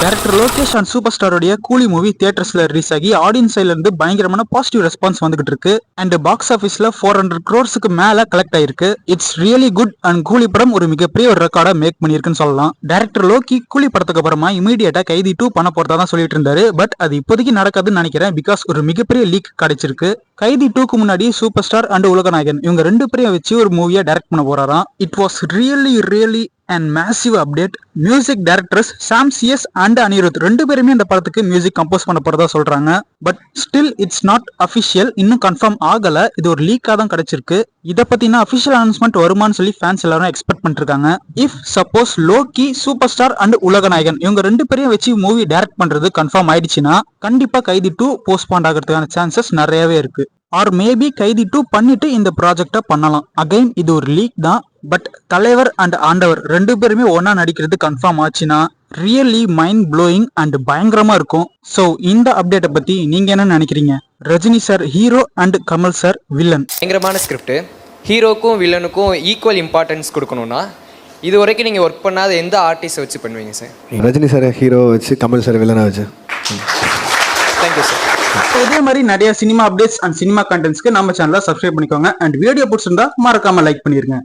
Director Lokesh and super ஸ்டாரோடைய கூலி movie தியேட்டர்ஸ்ல release ஆகி audience சைட்ல இருந்து பயங்கரமான பாசிட்டிவ் ரெஸ்பான்ஸ் வந்துகிட்டு இருக்கு அண்ட் பாக்ஸ் ஆபீஸ்ல 400 crores மேல கலெக்ட் ஆயிருக்கு. இட்ஸ் ரியலி குட் அண்ட் கூலி படம் ஒரு மிகப்பெரிய ஒரு ரெக்கார்டா மேக் பண்ணிருக்குன்னு சொல்லலாம். டைரக்டர் லோகி கூலி படத்துக்கு அப்புறமா இமீடியட்டா கைதி 2 பண்ண போறதா தான் சொல்லிட்டு இருந்தாரு. பட் அது இப்போதைக்கு நடக்காதுன்னு நினைக்கிறேன். பிகாஸ் ஒரு மிகப்பெரிய லீக் கிடைச்சிருக்கு. கைதி 2க்கு முன்னாடி சூப்பர் ஸ்டார் அண்ட் உலகநாயகன் இவங்க 2 பேரையும் வச்சு ஒரு மூவியா டைரக்ட் பண்ண போறாராம். It was really and massive update. Music directors Sam C S and Anirudh 2 பேருமே இந்த படத்துக்கு மியூசிக் கம்போஸ் பண்ண போறதா சொல்றாங்க. But still it's not official, இன்னும் கன்ஃபார்ம் ஆகல. இது ஒரு லீக்கா தான் கிடைச்சிருக்கு. இத பத்தின அபிஷியல் அனௌன்ஸ்மெண்ட் வருமான்னு சொல்லி ஃபேன்ஸ் எல்லாரும் எக்ஸ்பெக்ட் பண்ணிட்டு இருக்காங்க. If suppose Loki, superstar and உலகநாயகன் இவங்க 2 பேரையும் வச்சு மூவி டைரக்ட் பண்றது கன்ஃபார்ம் ஆயிடுச்சுன்னா கண்டிப்பா கைதி 2 போஸ்ட்பாண்ட் ஆகிறதுக்கான சான்சஸ் நிறையவே இருக்கு. ஆர் மேபி கைதி 2 பண்ணிட்டு இந்த ப்ராஜெக்டை பண்ணலாம். அகைன் இது ஒரு லீக் தான். பட் தலைவர் அண்ட் ஆண்டவர் 2 பேருமே ஒன்னா நடிக்கிறது கன்ஃபார்ம் ஆச்சுன்னா ரியலி மைண்ட் ப்ளோயிங் அண்ட் பயங்கரமா இருக்கும். சோ இந்த அப்டேட்டை பத்தி நீங்க என்ன நினைக்கிறீங்க? Rajini sir hero and Kamal sir villain. பயங்கரமான ஸ்கிரிப்ட். ஹீரோக்கும் வில்லனுக்கும் ஈக்குவல் இம்பார்ட்டன்ஸ் கொடுக்கணும்னா இது வரைக்கும் நீங்கள் ஒர்க் பண்ணாத எந்த ஆர்டிஸ்ட் வச்சு பண்ணுவீங்க சார்? ரஜினி சார் ஹீரோ வச்சு, கமல் சார் வில்லனா வச்சு. Thank you sir. இதே மாதிரி நிறைய சினிமா அப்டேட்ஸ் அண்ட் சினிமா கண்டென்ட்ஸ்க்கு நம்ம சேனலை சப்ஸ்கிரைப் பண்ணிக்கோங்க. அண்ட் வீடியோ பிடிச்சிருந்தா மறக்காம லைக் பண்ணிருங்க.